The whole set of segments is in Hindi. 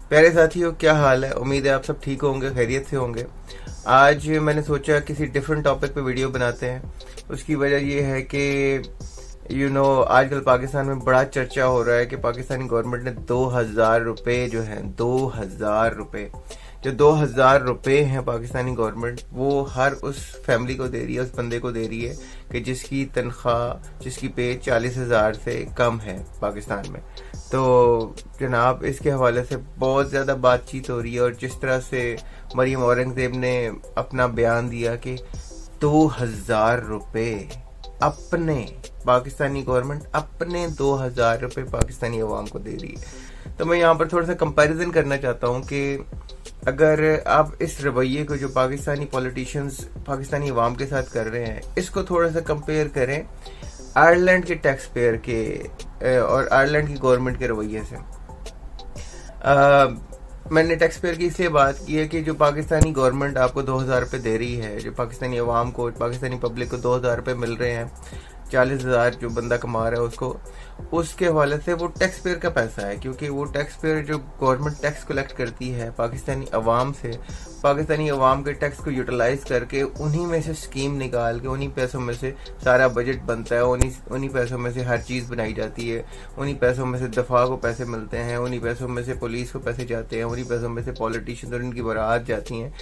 प्यारे साथियों, क्या हाल है? उम्मीद है आप सब ठीक होंगे, खैरियत से होंगे। आज मैंने सोचा किसी डिफरेंट टॉपिक पे वीडियो बनाते हैं। उसकी वजह ये है कि आजकल पाकिस्तान में बड़ा चर्चा हो रहा है कि पाकिस्तानी गवर्नमेंट ने 2000 रुपये जो हैं, 2000 रुपये, जो 2000 रुपये हैं पाकिस्तानी गवर्नमेंट, वो हर उस फैमिली को दे रही है, उस बंदे को दे रही है कि जिसकी तनख्वाह, जिसकी पे 40,000 से कम है पाकिस्तान में। तो जनाब, इसके हवाले से बहुत ज़्यादा बातचीत हो रही है। और जिस तरह से मरीम औरंगज़ेब ने अपना बयान दिया कि 2000 रुपये अपने पाकिस्तानी गवर्नमेंट अपने 2000 रुपये पाकिस्तानी अवाम को दे रही है, तो मैं यहाँ पर थोड़ा सा कंपैरिजन करना चाहता हूँ कि अगर आप इस रवैये को जो पाकिस्तानी पॉलिटिशियंस पाकिस्तानी अवाम के साथ कर रहे हैं, इसको थोड़ा सा कंपेयर करें आयरलैंड के टैक्स पेयर के और आयरलैंड की गवर्नमेंट के रवैये से। मैंने टैक्स पेयर की इसलिए बात की है कि जो पाकिस्तानी गवर्नमेंट आपको 2000 रुपये दे रही है, जो पाकिस्तानी अवाम को, पाकिस्तानी पब्लिक को 2000 रुपये मिल रहे हैं, 40,000 जो बंदा कमा रहा है उसको, उसके हवाले से वो टैक्स पेयर का पैसा है। क्योंकि वो टैक्स पेयर जो गवर्नमेंट टैक्स कलेक्ट करती है पाकिस्तानी अवाम से, पाकिस्तानी अवाम के टैक्स को यूटिलाइज करके उन्हीं में से स्कीम निकाल के, उन्हीं पैसों में से सारा बजट बनता है, उन्हीं पैसों में से हर चीज़ बनाई जाती है, उन्हीं पैसों में से दफा को पैसे मिलते हैं, उन्हीं पैसों में से पुलिस को पैसे जाते हैं, उन्हीं पैसों में से पॉलिटिशियंस और उनकी बारात जाती हैं।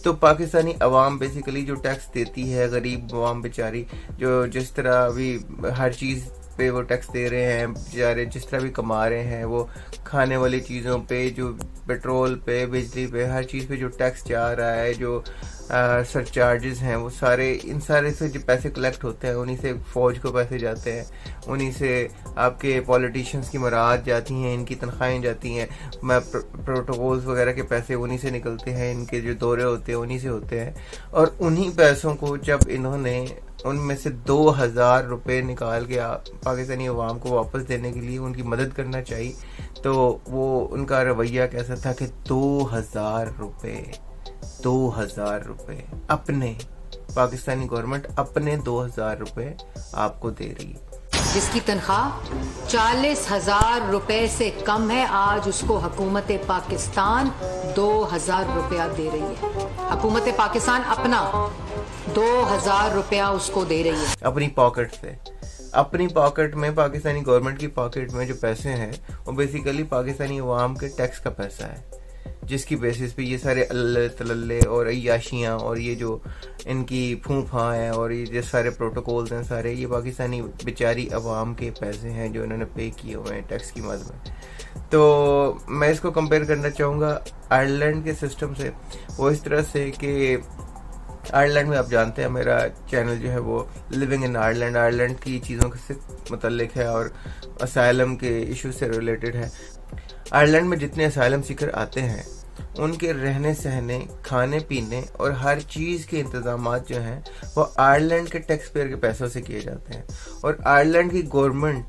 तो पाकिस्तानी अवाम बेसिकली जो टैक्स देती है, गरीब अवाम बेचारी, जो जिस तरह अभी हर चीज़ पे वो टैक्स दे रहे हैं बेचारे, जिस तरह भी कमा रहे हैं, वो खाने वाली चीज़ों पे, जो पेट्रोल पे, बिजली पे, हर चीज़ पे जो टैक्स जा रहा है, जो सरचार्जेस हैं, वो सारे, इन सारे से जो पैसे कलेक्ट होते हैं, उन्हीं से फौज को पैसे जाते हैं, उन्हीं से आपके पॉलिटिशियंस की मराद जाती हैं, इनकी तनख्वाहें जाती हैं, प्रोटोकॉल्स वगैरह के पैसे उन्हीं से निकलते हैं, इनके जो दौरे होते हैं उन्हीं से होते हैं। और उन्हीं पैसों को जब इन्होंने उनमें से 2000 रुपये निकाल के पाकिस्तानी अवाम को वापस देने के लिए उनकी मदद करना चाहिए, तो वो उनका रवैया कैसा था कि 2000 रुपये अपने पाकिस्तानी गवर्नमेंट अपने 2000 रुपये आपको दे रही है। जिसकी तनख्वाह 40,000 रुपए से कम है, आज उसको हुकूमत पाकिस्तान 2000 रुपया दे रही है। हुकूमत पाकिस्तान अपना 2000 रुपया उसको दे रही है अपनी पॉकेट से। अपनी पॉकेट में, पाकिस्तानी गवर्नमेंट की पॉकेट में जो पैसे हैं वो बेसिकली पाकिस्तानी अवाम के टैक्स का पैसा है, जिसकी बेसिस पे ये सारे अल्ले तलल्ले और अय्याशियाँ और ये जो इनकी फूफा हैं और ये जो सारे प्रोटोकॉल्स हैं, सारे ये पाकिस्तानी बेचारी अवाम के पैसे हैं जो इन्होंने पे किए हुए हैं टैक्स की मद में। तो मैं इसको कंपेयर करना चाहूँगा आयरलैंड के सिस्टम से। वो इस तरह से कि आयरलैंड में आप जानते हैं मेरा चैनल जो है वो लिविंग इन आयरलैंड की चीज़ों से मुतल्लिक है और असाइलम के इशू से रिलेटेड है। आयरलैंड में जितने असाइलम सीकर आते हैं, उनके रहने सहने, खाने पीने और हर चीज़ के इंतजामात जो हैं वो आयरलैंड के टैक्स पेयर के पैसों से किए जाते हैं। और आयरलैंड की गवर्नमेंट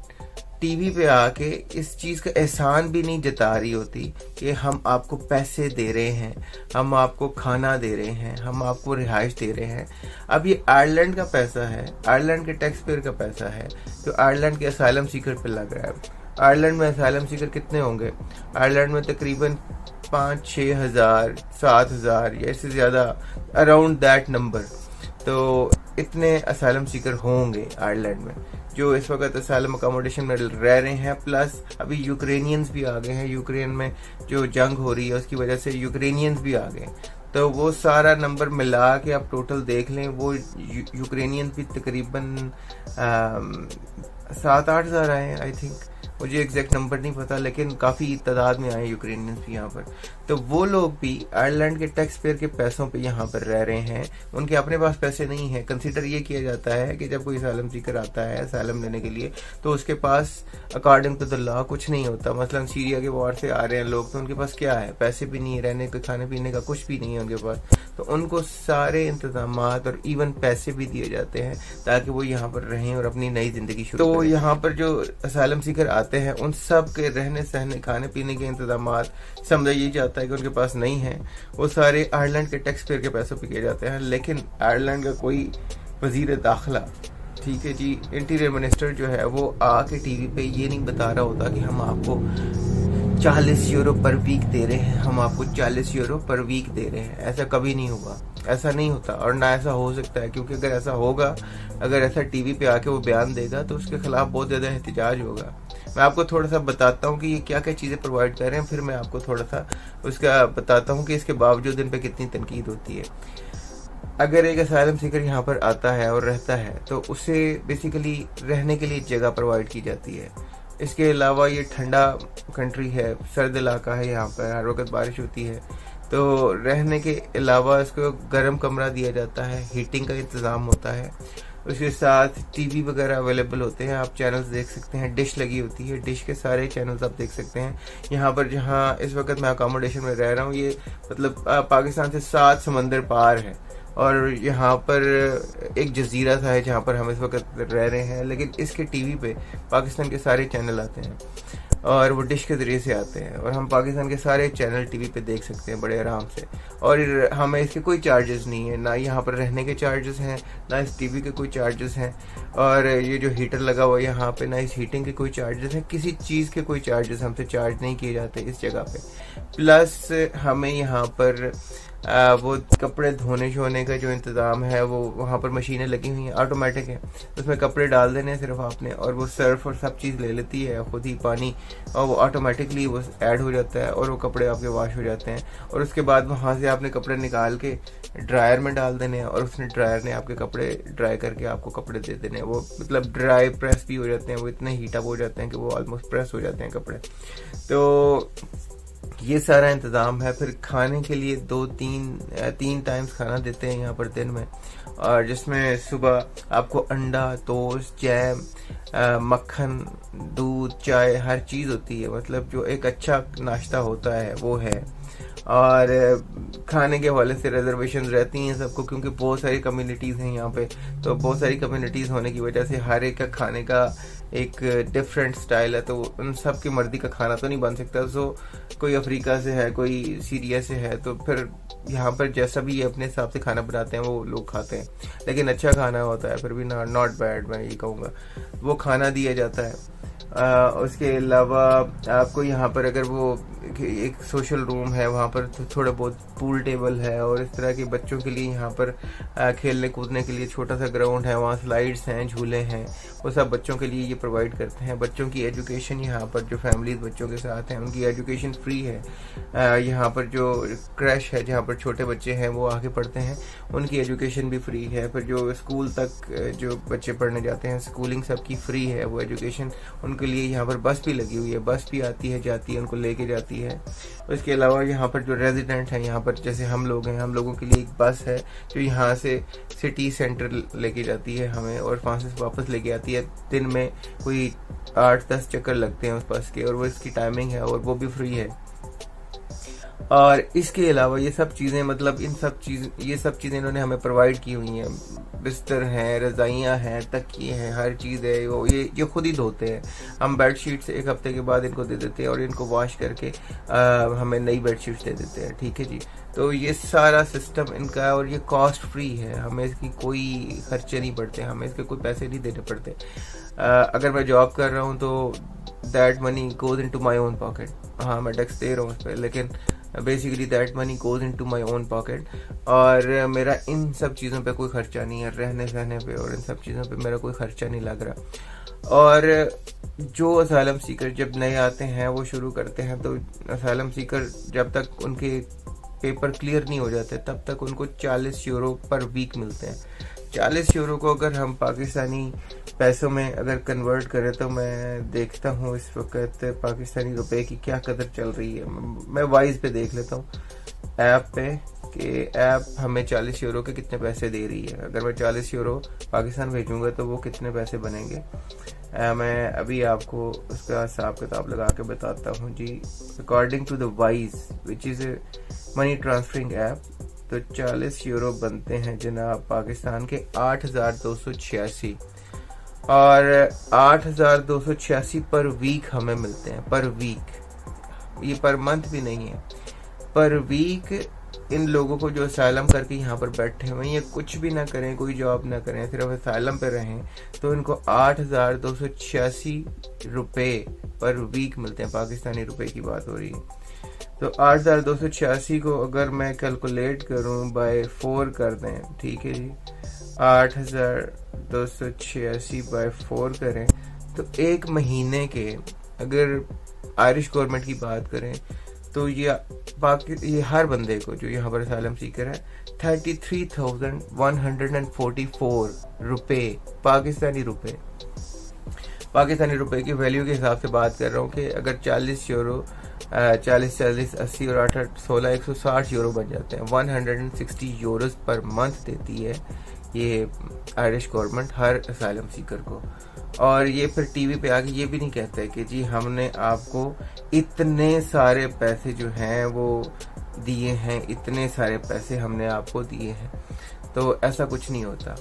टीवी पे आके इस चीज़ का एहसान भी नहीं जता रही होती कि हम आपको पैसे दे रहे हैं, हम आपको खाना दे रहे हैं, हम आपको रिहाइश दे रहे हैं। अब ये आयरलैंड का पैसा है, आयरलैंड के टैक्स पेयर का पैसा है जो आयरलैंड के असाइलम सीकर पे लग रहा है। आयरलैंड में असाइलम सीकर कितने होंगे? आयरलैंड में तकरीबन 5-6 हज़ार, 7,000 या इससे ज़्यादा, अराउंड दैट नंबर। तो इतने असाइलम सीकर होंगे आयरलैंड में जो इस वक्त असाइलम अकोमोडेशन में रह रहे हैं। प्लस अभी यूक्रेनियंस भी आ गए हैं, यूक्रेन में जो जंग हो रही है उसकी वजह से यूक्रेनियंस भी आ गए। तो वो सारा नंबर मिला के आप टोटल देख लें, वो यूक्रेनियंस भी तकरीबन 7-8 हज़ार आए हैं, आई थिंक, मुझे एग्जैक्ट नंबर नहीं पता, लेकिन काफ़ी तादाद में आए यूक्रेनियंस भी यहाँ पर। तो वो लोग भी आयरलैंड के टैक्स पेयर के पैसों पे यहाँ पर रह रहे हैं, उनके अपने पास पैसे नहीं हैं। कंसीडर ये किया जाता है कि जब कोई असाइलम सीकर आता है असाइलम लेने के लिए, तो उसके पास अकॉर्डिंग टू द लॉ कुछ नहीं होता। मसलन सीरिया के वॉर से आ रहे हैं लोग, तो उनके पास क्या है? पैसे भी नहीं है, रहने के, खाने पीने का कुछ भी नहीं है उनके पास। तो उनको सारे इंतजामात और इवन पैसे भी दिए जाते हैं ताकि वो यहाँ पर रहें और अपनी नई जिंदगी शुरू करें। तो यहाँ पर जो असाइलम सीकर आते हैं उन सब के रहने सहने, खाने पीने के इंतजामात समझा ये जाता है कि उनके पास नहीं है, वो सारे आयरलैंड के टैक्स पेयर के पैसों पे किए जाते हैं। लेकिन आयरलैंड का कोई वजीर दाखिला, ठीक है जी, इंटीरियर मिनिस्टर जो है, वो आके टीवी पे ये नहीं बता रहा होता कि हम आपको €40 पर वीक दे रहे हैं, हम आपको €40 पर वीक दे रहे हैं। ऐसा कभी नहीं होगा, ऐसा नहीं होता और ना ऐसा हो सकता है, क्योंकि अगर ऐसा होगा, अगर ऐसा टीवी पे आके वो बयान देगा तो उसके खिलाफ बहुत ज़्यादा एहतजाज होगा। मैं आपको थोड़ा सा बताता हूँ कि ये क्या क्या चीज़ें प्रोवाइड कर रहे हैं, फिर मैं आपको थोड़ा सा उसका बताता हूँ कि इसके बावजूद इन पर कितनी तनकीद होती है। अगर एक असाइलम सीकर यहाँ पर आता है और रहता है तो उसे बेसिकली रहने के लिए जगह प्रोवाइड की जाती है। इसके अलावा ये ठंडा कंट्री है, सर्द इलाका है, यहाँ पर हर वक्त बारिश होती है, तो रहने के अलावा इसको गर्म कमरा दिया जाता है, हीटिंग का इंतज़ाम होता है। उसके साथ टीवी वगैरह अवेलेबल होते हैं, आप चैनल्स देख सकते हैं, डिश लगी होती है, डिश के सारे चैनल्स आप देख सकते हैं। यहाँ पर जहाँ इस वक्त मैं अकोमोडेशन में रह रहा हूँ, ये मतलब पाकिस्तान से 7 समंदर पार है और यहाँ पर एक जजीरा सा है जहाँ पर हम इस वक्त रह रहे हैं, लेकिन इसके टीवी पे पाकिस्तान के सारे चैनल आते हैं और वो डिश के ज़रिए से आते हैं और हम पाकिस्तान के सारे चैनल टीवी पे देख सकते हैं बड़े आराम से। और हमें इसके कोई चार्जेस नहीं है, ना यहाँ पर रहने के चार्जेस हैं, ना इस टीवी के कोई चार्जेस हैं, और ये जो हीटर लगा हुआ है यहाँ पे, ना इस हीटिंग के कोई चार्जेस हैं, किसी चीज़ के कोई चार्जेस हमसे चार्ज नहीं किए जाते इस जगह पे। प्लस हमें यहाँ पर वो कपड़े धोने शोने का जो इंतज़ाम है, वो वहाँ पर मशीनें लगी हुई हैं, ऑटोमेटिक है, उसमें कपड़े डाल देने सिर्फ आपने, और वो सर्फ और सब चीज़ ले लेती है खुद ही पानी, और वो ऑटोमेटिकली वो ऐड हो जाता है और वो कपड़े आपके वॉश हो जाते हैं। और उसके बाद वहाँ से आपने कपड़े निकाल के ड्रायर में डाल देने हैं और उसने ड्रायर ने आपके कपड़े ड्राई करके आपको कपड़े दे देने हैं। वो मतलब ड्राई प्रेस भी हो जाते हैं, वो इतने हीटअप हो जाते हैं कि वो ऑलमोस्ट प्रेस हो जाते हैं कपड़े। तो ये सारा इंतज़ाम है। फिर खाने के लिए 2-3 टाइम्स खाना देते हैं यहाँ पर दिन में, और जिसमें सुबह आपको अंडा, टोस्ट, जैम, मक्खन, दूध, चाय, हर चीज़ होती है। मतलब जो एक अच्छा नाश्ता होता है वो है। और खाने के हवाले से रिजर्वेशन रहती हैं सबको, क्योंकि बहुत सारी कम्युनिटीज़ हैं यहाँ पे, तो बहुत सारी कम्युनिटीज़ होने की वजह से हर एक का खाने का एक डिफरेंट स्टाइल है, तो उन सब की मर्जी का खाना तो नहीं बन सकता। सो कोई अफ्रीका से है, कोई सीरिया से है, तो फिर यहाँ पर जैसा भी ये अपने हिसाब से खाना बनाते हैं वो लोग खाते हैं, लेकिन अच्छा खाना होता है, फिर भी नॉट बैड मैं ये कहूँगा, वो खाना दिया जाता है। उसके अलावा आपको यहाँ पर अगर वो एक सोशल रूम है, वहाँ पर थोड़ा बहुत पूल टेबल है, और इस तरह के बच्चों के लिए यहाँ पर खेलने कूदने के लिए छोटा सा ग्राउंड है, वहाँ स्लाइड्स हैं, झूले हैं, वो सब बच्चों के लिए ये प्रोवाइड करते हैं। बच्चों की एजुकेशन यहाँ पर जो फैमिलीज बच्चों के साथ हैं उनकी एजुकेशन फ्री है। यहाँ पर जो क्रैश है जहाँ पर छोटे बच्चे हैं वो आके पढ़ते हैं, उनकी एजुकेशन भी फ्री है। फिर जो स्कूल तक जो बच्चे पढ़ने जाते हैं, स्कूलिंग सबकी फ्री है, वो एजुकेशन उनके लिए। यहाँ पर बस भी लगी हुई है, बस भी आती है जाती है, उनको लेके जाती है। उसके अलावा यहाँ पर जो रेजिडेंट हैं, यहाँ पर जैसे हम लोग हैं, हम लोगों के लिए एक बस है जो यहाँ से सिटी सेंटर लेके जाती है हमें, और वहाँ से वापस लेके आती है। दिन में कोई 8-10 चक्कर लगते हैं उस बस के, और वो इसकी टाइमिंग है और वो भी फ्री है। और इसके अलावा ये सब चीज़ें, मतलब ये सब चीज़ें इन्होंने हमें प्रोवाइड की हुई हैं। बिस्तर हैं, रज़ाइयाँ हैं, तकिए हैं, हर चीज़ है। वो ये खुद ही धोते हैं। हम बेडशीट्स 1 हफ्ते के बाद इनको दे देते हैं और इनको वॉश करके हमें नई बेडशीट्स दे देते हैं। ठीक है जी, तो ये सारा सिस्टम इनका है और ये कॉस्ट फ्री है, हमें इसकी कोई खर्चे नहीं पड़ते, हमें इसके कोई पैसे नहीं देने पड़ते। अगर मैं जॉब कर रहा हूँ तो that money goes into my own pocket. हाँ, मैं टैक्स दे रहा हूँ उस पर, लेकिन basically that money goes into my own pocket, और मेरा इन सब चीज़ों पे कोई खर्चा नहीं है, रहने सहने पे और इन सब चीज़ों पे मेरा कोई खर्चा नहीं लग रहा। और जो असाइलम सीकर जब नए आते हैं वो शुरू करते हैं, तो असाइलम सीकर जब तक उनके पेपर क्लियर नहीं हो जाते तब तक उनको €40 पर वीक मिलते हैं। €40 को अगर हम पाकिस्तानी पैसों में अगर कन्वर्ट करें तो मैं देखता हूँ इस वक्त पाकिस्तानी रुपए की क्या कदर चल रही है। मैं वाइज पे देख लेता हूँ ऐप पे कि ऐप हमें €40 के कितने पैसे दे रही है। अगर मैं €40 पाकिस्तान भेजूंगा तो वो कितने पैसे बनेंगे, मैं अभी आपको उसका हिसाब किताब लगा के बताता हूँ जी। According to the Wise which is a money transferring app, तो €40 बनते हैं जनाब पाकिस्तान के 8,286, और 8,286 पर वीक हमें मिलते हैं। पर वीक, ये पर मंथ भी नहीं है, पर वीक इन लोगों को जो असाइलम करके यहाँ पर बैठे हुए हैं, ये कुछ भी ना करें, कोई जॉब ना करें, सिर्फ असाइलम पे रहें, तो इनको 8,286 रुपये पर वीक मिलते हैं। पाकिस्तानी रुपए की बात हो रही है। तो 8,286 को अगर मैं कैलकुलेट करूं बाय 4 कर दें, ठीक है जी, 8,286 बाय 4 करें तो एक महीने के, अगर आयरिश गवर्नमेंट की बात करें तो ये हर बंदे को जो यहाँ पर असाइलम सीकर है 33,144 रुपये, पाकिस्तानी रुपए की वैल्यू के हिसाब से बात कर रहा हूँ कि अगर 40 यूरो 40 80 और 8 16 160 यूरो बन जाते हैं। 160 यूरोस पर मंथ देती है ये आयरिश गवर्नमेंट हर असाइलम सीकर को। और ये फिर टीवी पे आके ये भी नहीं कहता है कि जी हमने आपको इतने सारे पैसे जो हैं वो दिए हैं, इतने सारे पैसे हमने आपको दिए हैं, तो ऐसा कुछ नहीं होता।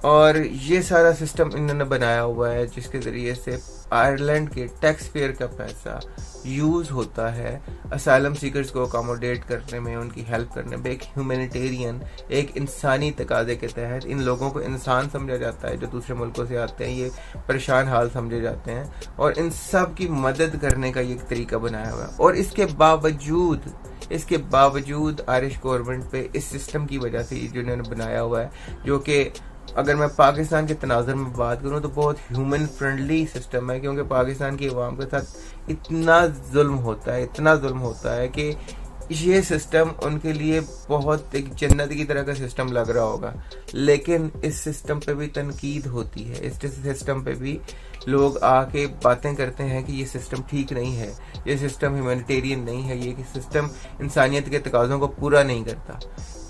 और ये सारा सिस्टम इन्होंने बनाया हुआ है जिसके ज़रिए से आयरलैंड के टैक्स पेयर का पैसा यूज़ होता है असाइलम सीकर्स को अकोमोडेट करने में, उनकी हेल्प करने में। एक ह्यूमैनिटेरियन, एक इंसानी तकाजे के तहत इन लोगों को इंसान समझा जाता है जो दूसरे मुल्कों से आते हैं, ये परेशान हाल समझे जाते हैं, और इन सब की मदद करने का ये एक तरीका बनाया हुआ है। और इसके बावजूद आयरिश गवर्नमेंट पे इस सिस्टम की वजह से जो इन्होंने बनाया हुआ है, जो कि अगर मैं पाकिस्तान के तनाज़ुर में बात करूं तो बहुत ह्यूमन फ्रेंडली सिस्टम है, क्योंकि पाकिस्तान की अवाम के साथ इतना जुल्म होता है कि ये सिस्टम उनके लिए बहुत एक जन्नत की तरह का सिस्टम लग रहा होगा। लेकिन इस सिस्टम पे भी तनकीद होती है, इस सिस्टम पे भी लोग आके बातें करते हैं कि ये सिस्टम ठीक नहीं है, ये सिस्टम ह्यूमैनिटेरियन नहीं है, ये सिस्टम इंसानियत के तकाज़ों को पूरा नहीं करता।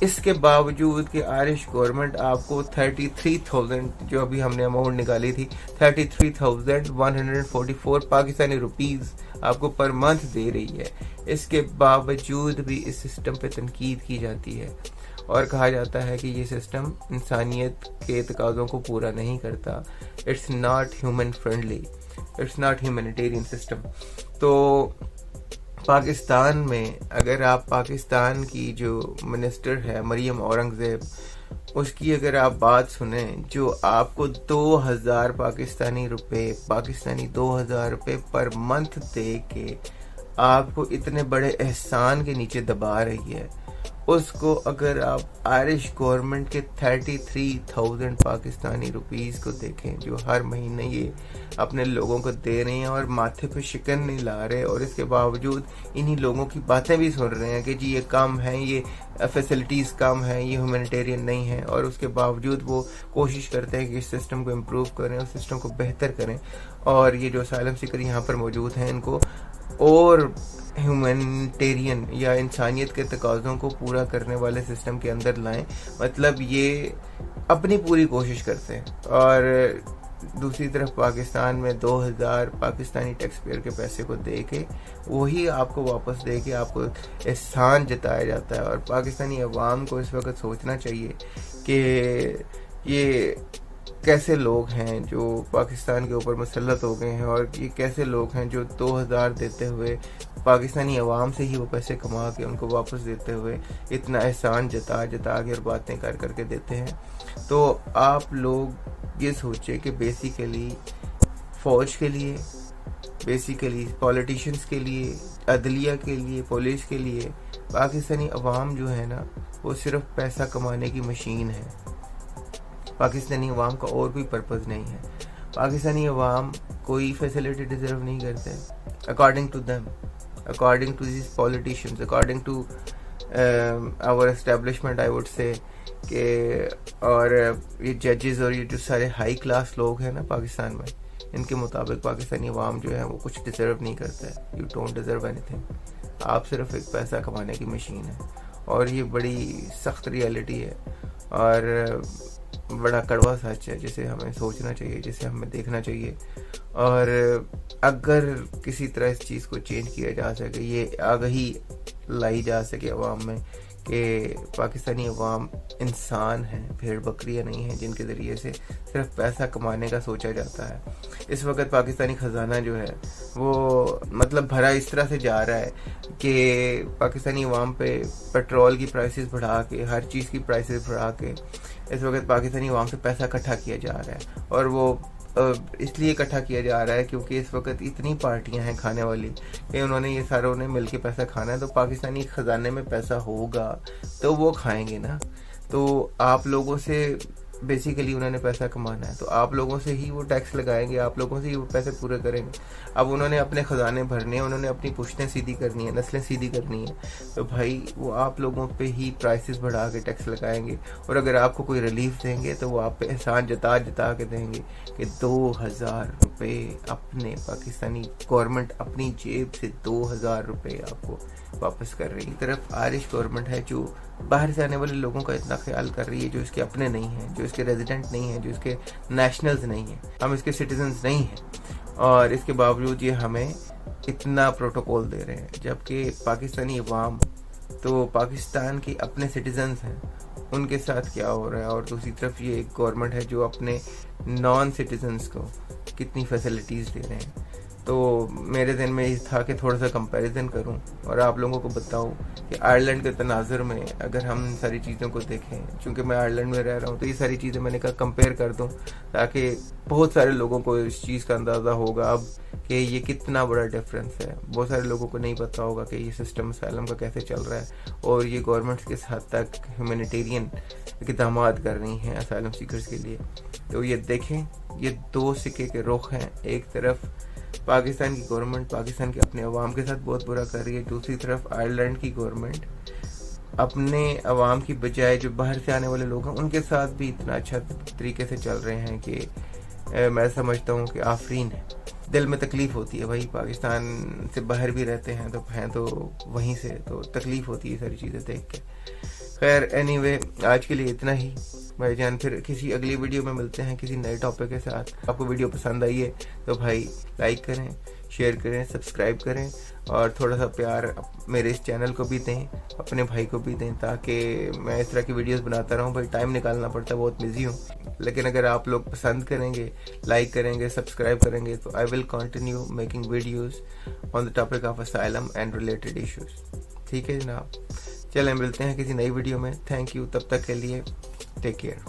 इसके बावजूद कि आयरिश गवर्नमेंट आपको 33,000, जो अभी हमने अमाउंट निकाली थी, 33,144 पाकिस्तानी रुपीस आपको पर मंथ दे रही है, इसके बावजूद भी इस सिस्टम पे तनकीद की जाती है और कहा जाता है कि ये सिस्टम इंसानियत के तकाज़ों को पूरा नहीं करता। It's not human friendly, it's not humanitarian system. तो पाकिस्तान में अगर आप पाकिस्तान की जो मिनिस्टर है मरियम औरंगज़ेब, उसकी अगर आप बात सुने, जो आपको 2,000 पाकिस्तानी 2,000 रुपये पर मंथ दे के आपको इतने बड़े एहसान के नीचे दबा रही है, उसको अगर आप आयरिश गवर्नमेंट के 33,000 पाकिस्तानी रुपीस को देखें जो हर महीने ये अपने लोगों को दे रहे हैं और माथे पे शिकन नहीं ला रहे, और इसके बावजूद इन्हीं लोगों की बातें भी सुन रहे हैं कि जी ये कम है, ये फैसिलिटीज़ कम है, ये ह्यूमैनिटेरियन नहीं है, और उसके बावजूद वो कोशिश करते हैं कि इस सिस्टम को इम्प्रूव करें, उस सिस्टम को बेहतर करें, और ये जो असाइलम सीकर यहाँ पर मौजूद हैं इनको और ह्यूमैनिटेरियन या इंसानियत के तकाज़ों को पूरा करने वाले सिस्टम के अंदर लाएं। मतलब ये अपनी पूरी कोशिश करते हैं, और दूसरी तरफ पाकिस्तान में 2,000 पाकिस्तानी टैक्स पेयर के पैसे को दे के वही आपको वापस दे के आपको एहसान जताया जाता है। और पाकिस्तानी अवाम को इस वक्त सोचना चाहिए कि ये कैसे लोग हैं जो पाकिस्तान के ऊपर मुसल्लत हो गए हैं, और ये कैसे लोग हैं जो 2,000 देते हुए पाकिस्तानी अवाम से ही वो पैसे कमा के उनको वापस देते हुए इतना एहसान जता के और बातें कर करके देते हैं। तो आप लोग ये सोचे कि बेसिकली फ़ौज के लिए, बेसिकली पॉलिटिशियंस के लिए, अदलिया के लिए, पुलिस के लिए पाकिस्तानी अवाम जो है ना वो सिर्फ पैसा कमाने की मशीन है। पाकिस्तानी अवाम का और कोई पर्पज़ नहीं है। पाकिस्तानी अवाम कोई फैसिलिटी डिजर्व नहीं करते according to them, according to this politicians, according to our establishment I would say कि, और ये जजेस और ये जो सारे हाई क्लास लोग हैं ना पाकिस्तान में, इनके मुताबिक पाकिस्तानी अवाम जो है वो कुछ डिजर्व नहीं करता है। यू डोंट डिजर्व एनीथिंग, आप सिर्फ एक पैसा कमाने की मशीन है, और ये बड़ी सख्त रियलिटी है और बड़ा कड़वा सच है जिसे हमें सोचना चाहिए, जिसे हमें देखना चाहिए। और अगर किसी तरह इस चीज़ को चेंज किया जा सके, ये आगाही लाई जा सके अवाम में कि पाकिस्तानी अवाम इंसान हैं, भेड़ बकरियां नहीं हैं जिनके ज़रिए से सिर्फ पैसा कमाने का सोचा जाता है। इस वक्त पाकिस्तानी ख़जाना जो है वो मतलब भरा इस तरह से जा रहा है कि पाकिस्तानी अवाम पे पेट्रोल की प्राइसेस बढ़ा के, हर चीज़ की प्राइसेस बढ़ा के इस वक्त पाकिस्तानी अवाम से पैसा इकट्ठा किया जा रहा है। और वो इसलिए इकट्ठा किया जा रहा है क्योंकि इस वक्त इतनी पार्टियां हैं खाने वाली कि उन्होंने ये सारों ने मिलके पैसा खाना है। तो पाकिस्तानी खजाने में पैसा होगा तो वो खाएंगे ना। तो आप लोगों से बेसिकली उन्होंने पैसा कमाना है, तो आप लोगों से ही वो टैक्स लगाएंगे, आप लोगों से ही वो पैसे पूरे करेंगे। अब उन्होंने अपने खजाने भरने हैं, उन्होंने अपनी पुश्तें सीधी करनी है, नस्लें सीधी करनी है, तो भाई वो आप लोगों पे ही प्राइसेस बढ़ा के टैक्स लगाएंगे। और अगर आपको कोई रिलीफ देंगे तो वो आप पे एहसान जता जता के देंगे कि 2000 रुपये अपने पाकिस्तानी गवर्नमेंट अपनी जेब से 2000 रुपये आपको वापस कर रही है। तरफ आयरिश गवर्नमेंट है जो बाहर से आने वाले लोगों का इतना ख्याल कर रही है, जो इसके अपने नहीं हैं, जो इसके रेजिडेंट नहीं हैं, जो इसके नेशनल्स नहीं हैं, हम इसके सिटीजन्स नहीं हैं, और इसके बावजूद ये हमें इतना प्रोटोकॉल दे रहे हैं। जबकि पाकिस्तानी अवाम तो पाकिस्तान के अपने सिटीजन्स हैं, उनके साथ क्या हो रहा है। और दूसरी तरफ ये एक गवर्नमेंट है जो अपने नॉन सिटीजन्स को कितनी फैसिलिटीज़ दे रहे हैं। तो मेरे दिन में ये था कि थोड़ा सा कंपैरिजन करूं और आप लोगों को बताऊं कि आयरलैंड के तनाजुर में अगर हम सारी चीज़ों को देखें, चूँकि मैं आयरलैंड में रह रहा हूं तो ये सारी चीज़ें मैंने कहा कंपेयर कर दूं ताकि बहुत सारे लोगों को इस चीज़ का अंदाज़ा होगा अब कि ये कितना बड़ा डिफरेंस है। बहुत सारे लोगों को नहीं पता होगा कि ये सिस्टम असैलम का कैसे चल रहा है और ये गवर्नमेंट्स किस हद तक ह्यूमैनिटेरियन इक़दाम कर रही हैं असैलम सीकर्स के लिए। तो ये देखें, ये दो सिक्के के रुख हैं। एक तरफ पाकिस्तान की गवर्नमेंट पाकिस्तान के अपने अवाम के साथ बहुत बुरा कर रही है, दूसरी तरफ आयरलैंड की गवर्नमेंट अपने अवाम की बजाय जो बाहर से आने वाले लोग हैं उनके साथ भी इतना अच्छा तरीके से चल रहे हैं कि मैं समझता हूँ कि आफरीन है। दिल में तकलीफ़ होती है भाई, पाकिस्तान से बाहर भी रहते हैं तो वहीं से तो तकलीफ़ होती है सारी चीज़ें देख के। खैर एनीवे, आज के लिए इतना ही भाईजान, फिर किसी अगली वीडियो में मिलते हैं किसी नए टॉपिक के साथ। आपको वीडियो पसंद आई है तो भाई लाइक करें, शेयर करें, सब्सक्राइब करें और थोड़ा सा प्यार मेरे इस चैनल को भी दें, अपने भाई को भी दें, ताकि मैं इस तरह की वीडियोस बनाता रहूं। भाई टाइम निकालना पड़ता है, बहुत बिजी हूं, लेकिन अगर आप लोग पसंद करेंगे, लाइक करेंगे, सब्सक्राइब करेंगे तो I will continue making videos on the topic of asylum and related issues. ठीक है जनाब, चलें मिलते हैं किसी नई वीडियो में। थैंक यू, तब तक के लिए टेक केयर।